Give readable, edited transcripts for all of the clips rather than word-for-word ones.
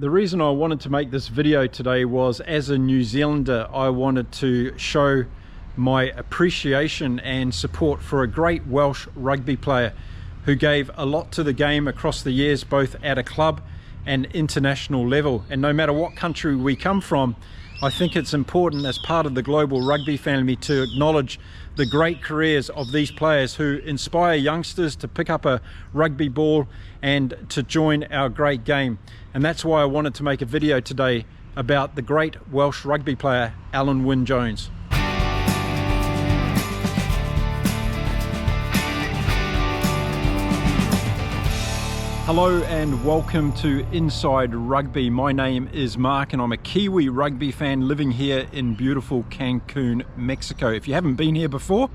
The reason I wanted to make this video today was, as a New Zealander, I wanted to show my appreciation and support for a great Welsh rugby player who gave a lot to the game across the years, both at a club and international level. And no matter what country we come from, I think it's important as part of the global rugby family to acknowledge the great careers of these players who inspire youngsters to pick up a rugby ball and to join our great game. And that's why I wanted to make a video today about the great Welsh rugby player Alun Wyn Jones. Hello and welcome to Inside Rugby. My name is Mark and I'm a Kiwi rugby fan living here in beautiful Cancun, Mexico. If you haven't been here before,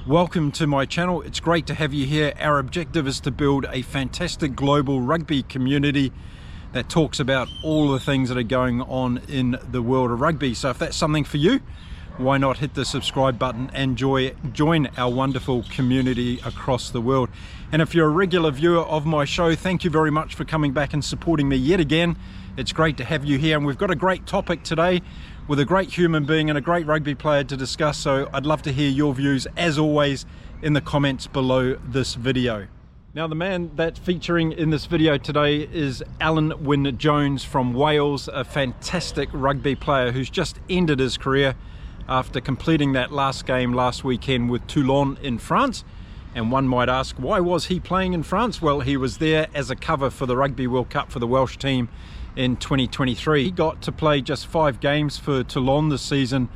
welcome to my channel. It's great to have you here. Our objective is to build a fantastic global rugby community that talks about all the things that are going on in the world of rugby. So if that's something for you, why not hit the subscribe button and join our wonderful community across the world. And if you're a regular viewer of my show, thank you very much for coming back and supporting me yet again. It's great to have you here, and we've got a great topic today with a great human being and a great rugby player to discuss. So I'd love to hear your views, as always, in the comments below this video. Now, the man that's featuring in this video today is Alun Wyn Jones from Wales, a fantastic rugby player who's just ended his career after completing that last game last weekend with Toulon in France. And one might ask, why was he playing in France? Well, he was there as a cover for the Rugby World Cup for the Welsh team in 2023. He got to play just 5 games for Toulon this season,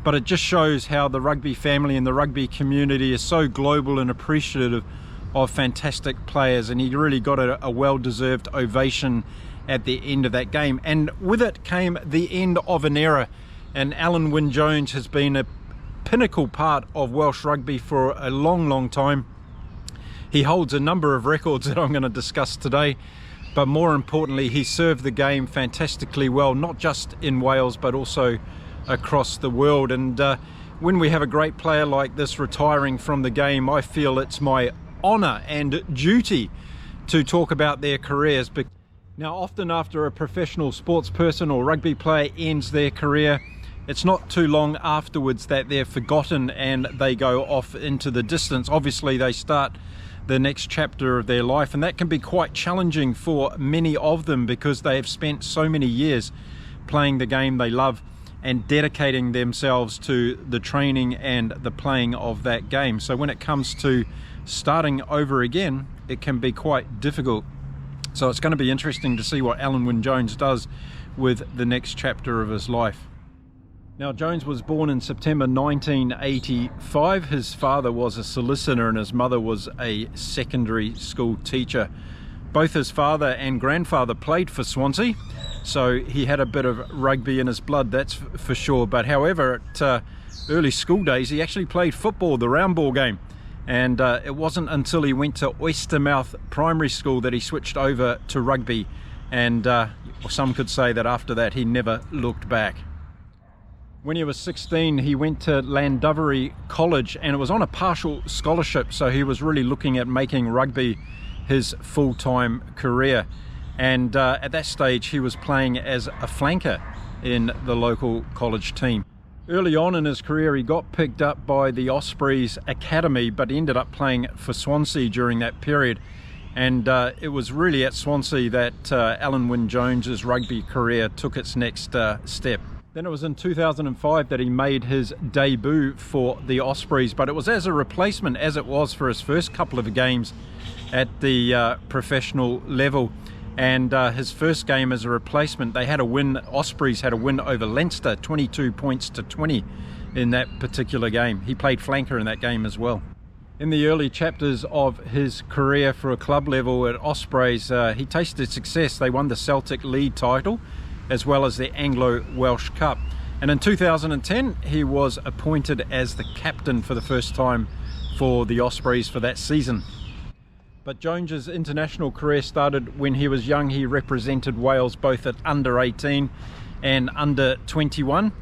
but it just shows how the rugby family and the rugby community is so global and appreciative of fantastic players, and he really got a well-deserved ovation at the end of that game. And with it came the end of an era, and Alun Wyn Jones has been a pinnacle part of Welsh rugby for a long time. He holds a number of records that I'm going to discuss today, but more importantly, he served the game fantastically well, not just in Wales but also across the world. And when we have a great player like this retiring from the game, I feel it's my honour and duty to talk about their careers. Now, often after a professional sports person or rugby player ends their career, it's not too long afterwards that they're forgotten and they go off into the distance. Obviously, they start the next chapter of their life, and that can be quite challenging for many of them because they have spent so many years playing the game they love and dedicating themselves to the training and the playing of that game. So when it comes to starting over again, it can be quite difficult. So it's going to be interesting to see what Alun Wyn Jones does with the next chapter of his life. Now, Jones was born in September 1985. His father was a solicitor and his mother was a secondary school teacher. Both his father and grandfather played for Swansea, so he had a bit of rugby in his blood, that's for sure. But however, at early school days, he actually played football, the round ball game. And it wasn't until he went to Oystermouth Primary School that he switched over to rugby. And some could say that after that, he never looked back. When he was 16, he went to Llandovery College, and it was on a partial scholarship, so he was really looking at making rugby his full-time career. And at that stage, he was playing as a flanker in the local college team. Early on in his career, he got picked up by the Ospreys Academy, but he ended up playing for Swansea during that period. And it was really at Swansea that Alun Wyn Jones's rugby career took its next step. Then it was in 2005 that he made his debut for the Ospreys, but it was as a replacement, as it was for his first couple of games at the professional level. And his first game as a replacement, they had a win. Ospreys had a win over Leinster, 22 points to 20 in that particular game. He played flanker in that game as well. In the early chapters of his career for a club level at Ospreys, he tasted success. They won the Celtic League title as well as the Anglo-Welsh Cup. And in 2010, he was appointed as the captain for the first time for the Ospreys for that season. But Jones's international career started when he was young. He represented Wales both at under 18 and under 21.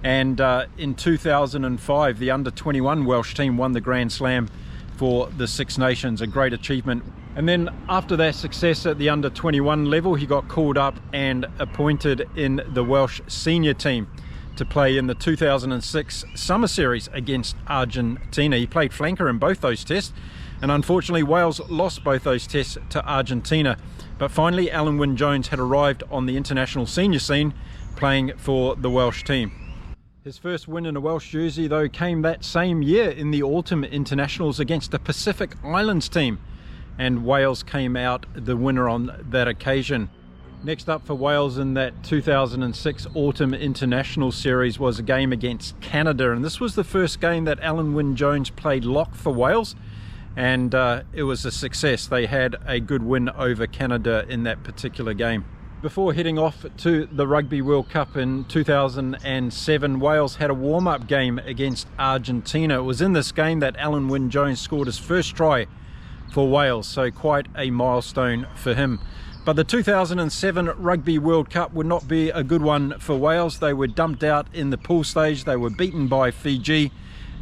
And in 2005, the under 21 Welsh team won the Grand Slam for the Six Nations, a great achievement And then after that success at the under-21 level, he got called up and appointed in the Welsh senior team to play in the 2006 Summer Series against Argentina. He played flanker in both those tests, and unfortunately Wales lost both those tests to Argentina. But finally Alun Wyn Jones had arrived on the international senior scene playing for the Welsh team. His first win in a Welsh jersey though came that same year in the autumn internationals against the Pacific Islands team, and Wales came out the winner on that occasion. Next up for Wales in that 2006 Autumn International Series was a game against Canada, and this was the first game that Alun Wyn Jones played lock for Wales, and it was a success. They had a good win over Canada in that particular game. Before heading off to the Rugby World Cup in 2007, Wales had a warm-up game against Argentina. It was in this game that Alun Wyn Jones scored his first try for Wales, so quite a milestone for him. But the 2007 Rugby World Cup would not be a good one for Wales. They were dumped out in the pool stage. They were beaten by Fiji,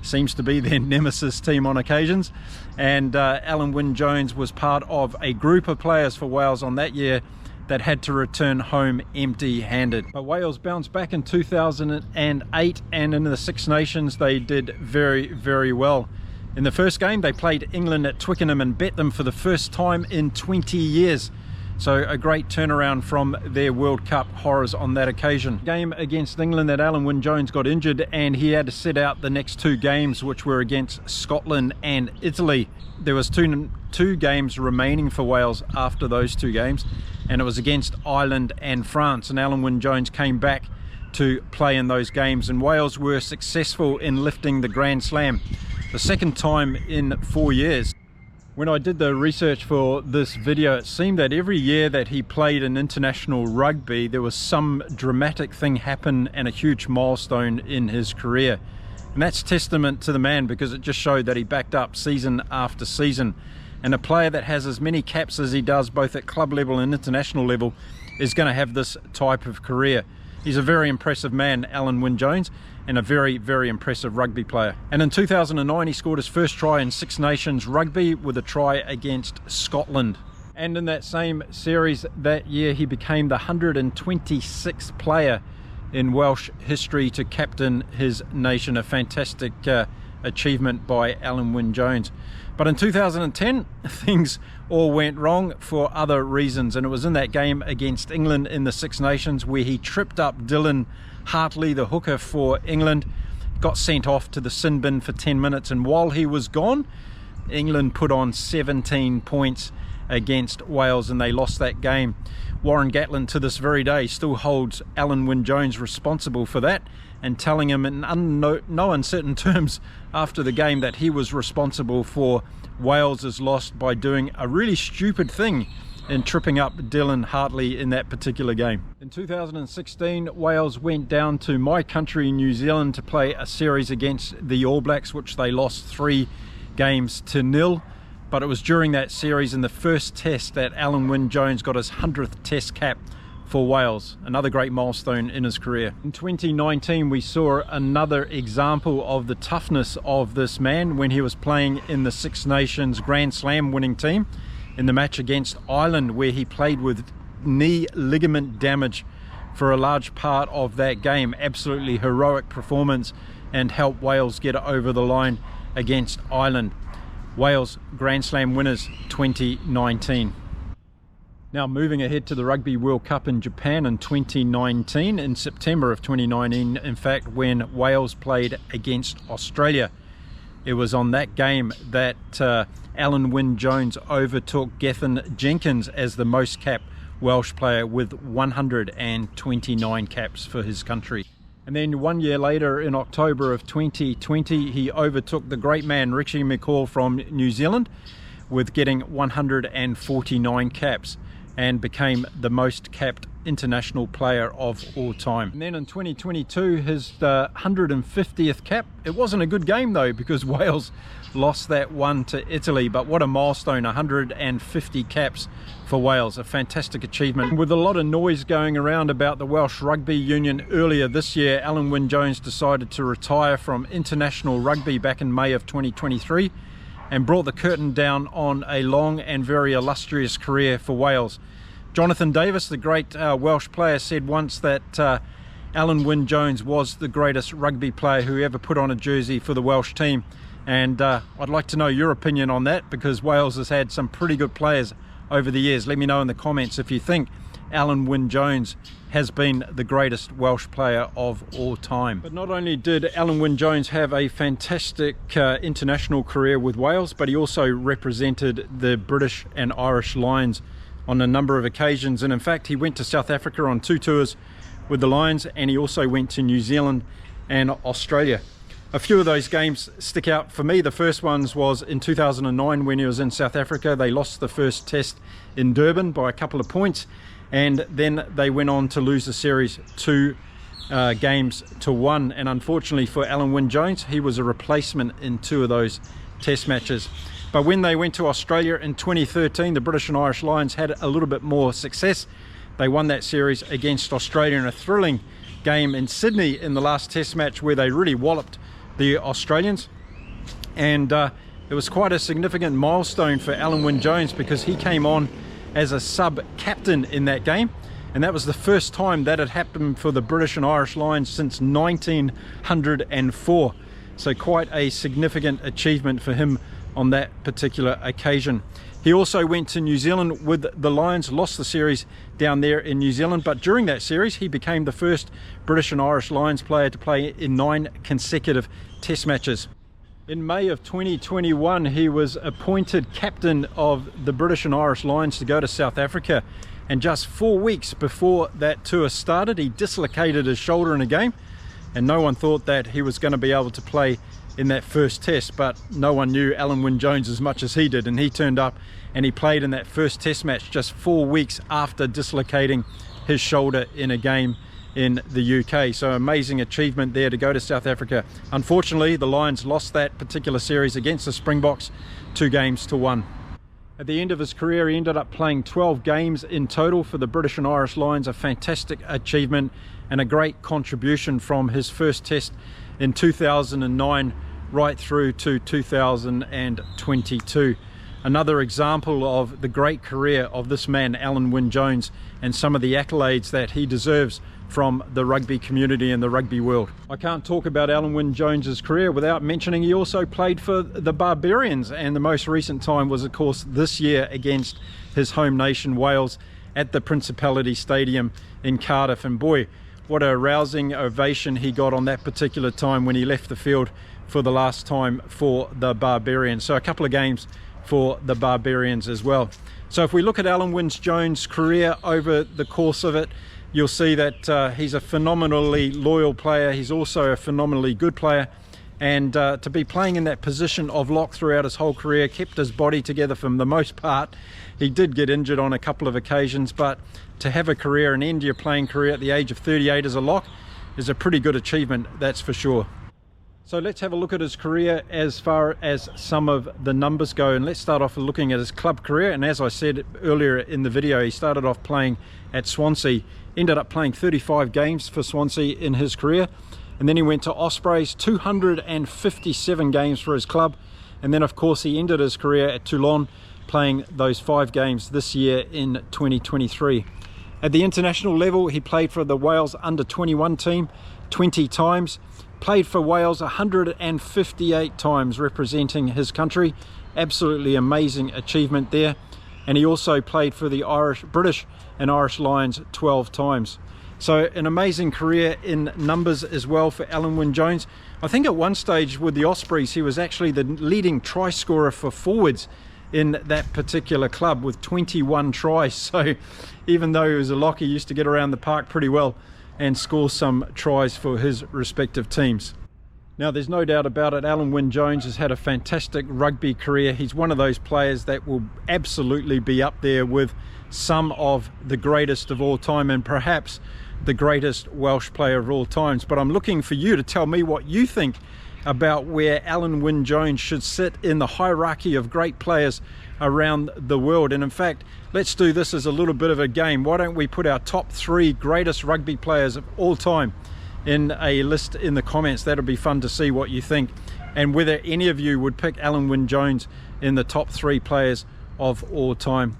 seems to be their nemesis team on occasions, and Alun Wyn Jones was part of a group of players for Wales on that year that had to return home empty-handed. But Wales bounced back in 2008, and in the Six Nations they did very, very well. In the first game they played England at Twickenham and bet them for the first time in 20 years. So a great turnaround from their World Cup horrors on that occasion. Game against England that Alun Wyn Jones got injured, and he had to sit out the next two games, which were against Scotland and Italy. There was two games remaining for Wales after those two games, and it was against Ireland and France, and Alun Wyn Jones came back to play in those games, and Wales were successful in lifting the Grand Slam, the second time in 4 years. When I did the research for this video, it seemed that every year that he played in international rugby, there was some dramatic thing happen and a huge milestone in his career. And that's testament to the man, because it just showed that he backed up season after season. And a player that has as many caps as he does, both at club level and international level, is going to have this type of career. He's a very impressive man, Alun Wyn Jones, and a very, very impressive rugby player. And in 2009 he scored his first try in Six Nations rugby with a try against Scotland. And in that same series that year he became the 126th player in Welsh history to captain his nation. A fantastic achievement by Alun Wyn Jones. But in 2010 things all went wrong for other reasons, and it was in that game against England in the Six Nations where he tripped up Dylan Hartley, the hooker for England, got sent off to the sin bin for 10 minutes, and while he was gone, England put on 17 points against Wales and they lost that game. Warren Gatland to this very day still holds Alun Wyn Jones responsible for that, and telling him in no uncertain terms after the game that he was responsible for Wales's loss by doing a really stupid thing in tripping up Dylan Hartley in that particular game. In 2016, Wales went down to my country, New Zealand, to play a series against the All Blacks, which they lost 3-0. But it was during that series in the first test that Alun Wyn Jones got his 100th test cap for Wales, another great milestone in his career. In 2019 we saw another example of the toughness of this man when he was playing in the Six Nations Grand Slam winning team in the match against Ireland, where he played with knee ligament damage for a large part of that game. Absolutely heroic performance and helped Wales get over the line against Ireland. Wales Grand Slam winners 2019. Now moving ahead to the Rugby World Cup in Japan in 2019, in September of 2019 in fact, when Wales played against Australia. It was on that game that Alun Wyn Jones overtook Gethin Jenkins as the most capped Welsh player with 129 caps for his country. And then 1 year later, in October of 2020, he overtook the great man Richie McCaw from New Zealand with getting 149 caps and became the most capped international player of all time. And then in 2022, his 150th cap. It wasn't a good game though, because Wales lost that one to Italy, but what a milestone, 150 caps for Wales, a fantastic achievement. With a lot of noise going around about the Welsh Rugby Union earlier this year, Alun Wyn Jones decided to retire from international rugby back in May of 2023 and brought the curtain down on a long and very illustrious career for Wales. Jonathan Davis, the great Welsh player, said once that Alun Wyn Jones was the greatest rugby player who ever put on a jersey for the Welsh team. And I'd like to know your opinion on that, because Wales has had some pretty good players over the years. Let me know in the comments if you think Alun Wyn Jones has been the greatest Welsh player of all time. But not only did Alun Wyn Jones have a fantastic international career with Wales, but he also represented the British and Irish Lions on a number of occasions. And in fact, he went to South Africa on 2 tours with the Lions, and he also went to New Zealand and Australia. A few of those games stick out for me. The first ones was in 2009 when he was in South Africa. They lost the first test in Durban by a couple of points, and then they went on to lose the series 2 games to 1. And unfortunately for Alun Wyn Jones, he was a replacement in 2 of those test matches. But when they went to Australia in 2013, the British and Irish Lions had a little bit more success. They won that series against Australia in a thrilling game in Sydney in the last test match, where they really walloped the Australians. And it was quite a significant milestone for Alun Wyn Jones, because he came on as a sub-captain in that game, and that was the first time that had happened for the British and Irish Lions since 1904. So quite a significant achievement for him on that particular occasion. He also went to New Zealand with the Lions, lost the series down there in New Zealand, but during that series he became the first British and Irish Lions player to play in 9 consecutive test matches. In May of 2021, he was appointed captain of the British and Irish Lions to go to South Africa, and just 4 weeks before that tour started, he dislocated his shoulder in a game, and no one thought that he was going to be able to play in that first test. But no one knew Alun Wyn Jones as much as he did, and he turned up and he played in that first test match just 4 weeks after dislocating his shoulder in a game in the UK. So amazing achievement there to go to South Africa. Unfortunately, the Lions lost that particular series against the Springboks 2 games to 1. At the end of his career, he ended up playing 12 games in total for the British and Irish Lions, a fantastic achievement and a great contribution from his first test in 2009 right through to 2022. Another example of the great career of this man, Alun Wyn Jones, and some of the accolades that he deserves from the rugby community and the rugby world. I can't talk about Alun Wyn Jones's career without mentioning he also played for the Barbarians, and the most recent time was of course this year against his home nation Wales at the Principality Stadium in Cardiff. And boy, what a rousing ovation he got on that particular time when he left the field for the last time for the Barbarians. So a couple of games for the Barbarians as well. So if we look at Alun Wyn Jones' career over the course of it, you'll see that he's a phenomenally loyal player. He's also a phenomenally good player, and to be playing in that position of lock throughout his whole career, kept his body together for the most part. He did get injured on a couple of occasions, but to have a career and end your playing career at the age of 38 as a lock is a pretty good achievement, that's for sure. So let's have a look at his career as far as some of the numbers go, and let's start off with looking at his club career. And as I said earlier in the video, he started off playing at Swansea, ended up playing 35 games for Swansea in his career, and then he went to Ospreys, 257 games for his club, and then of course he ended his career at Toulon, playing those 5 games this year in 2023. At the international level, he played for the Wales under-21 team 20 times, played for Wales 158 times representing his country. Absolutely amazing achievement there. And he also played for the British and Irish Lions 12 times. So an amazing career in numbers as well for Alun Wyn Jones. I think at one stage with the Ospreys he was actually the leading try scorer for forwards in that particular club with 21 tries. So even though he was a lock, he used to get around the park pretty well and score some tries for his respective teams. Now there's no doubt about it, Alun Wyn Jones has had a fantastic rugby career. He's one of those players that will absolutely be up there with some of the greatest of all time, and perhaps the greatest Welsh player of all times. But I'm looking for you to tell me what you think about where Alun Wyn Jones should sit in the hierarchy of great players around the world. And in fact, let's do this as a little bit of a game. Why don't we put our top 3 greatest rugby players of all time in a list in the comments? That'll be fun to see what you think. and whether any of you would pick Alun Wyn Jones in the top 3 players of all time.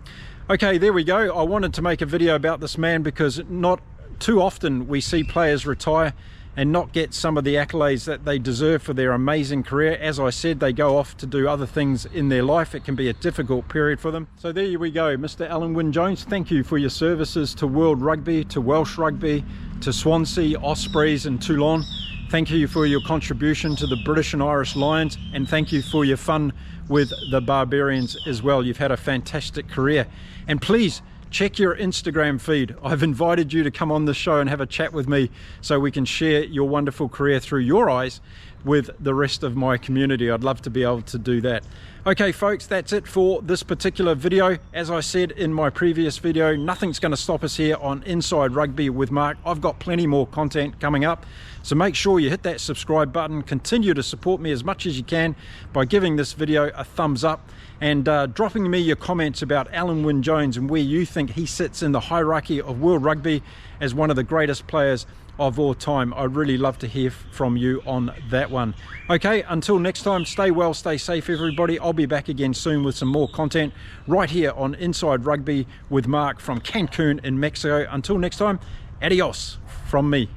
Okay, there we go. I wanted to make a video about this man because not too often we see players retire and not get some of the accolades that they deserve for their amazing career. As I said, they go off to do other things in their life. It can be a difficult period for them. So there we go, Mr. Alun Wyn Jones. Thank you for your services to World Rugby, to Welsh Rugby, to Swansea, Ospreys and Toulon. Thank you for your contribution to the British and Irish Lions, and thank you for your fun with the Barbarians as well. You've had a fantastic career. And please, check your Instagram feed. I've invited you to come on the show and have a chat with me so we can share your wonderful career through your eyes with the rest of my community. I'd love to be able to do that. Okay folks, that's it for this particular video. As I said in my previous video, nothing's going to stop us here on Inside Rugby with Mark. I've got plenty more content coming up, so make sure you hit that subscribe button. Continue to support me as much as you can by giving this video a thumbs up and dropping me your comments about Alun Wyn Jones and where you think he sits in the hierarchy of World Rugby as one of the greatest players of all time. I'd really love to hear from you on that one. Okay, until next time, stay well, stay safe everybody. I'll be back again soon with some more content right here on Inside Rugby with Mark from Cancun in Mexico. Until next time, adios from me.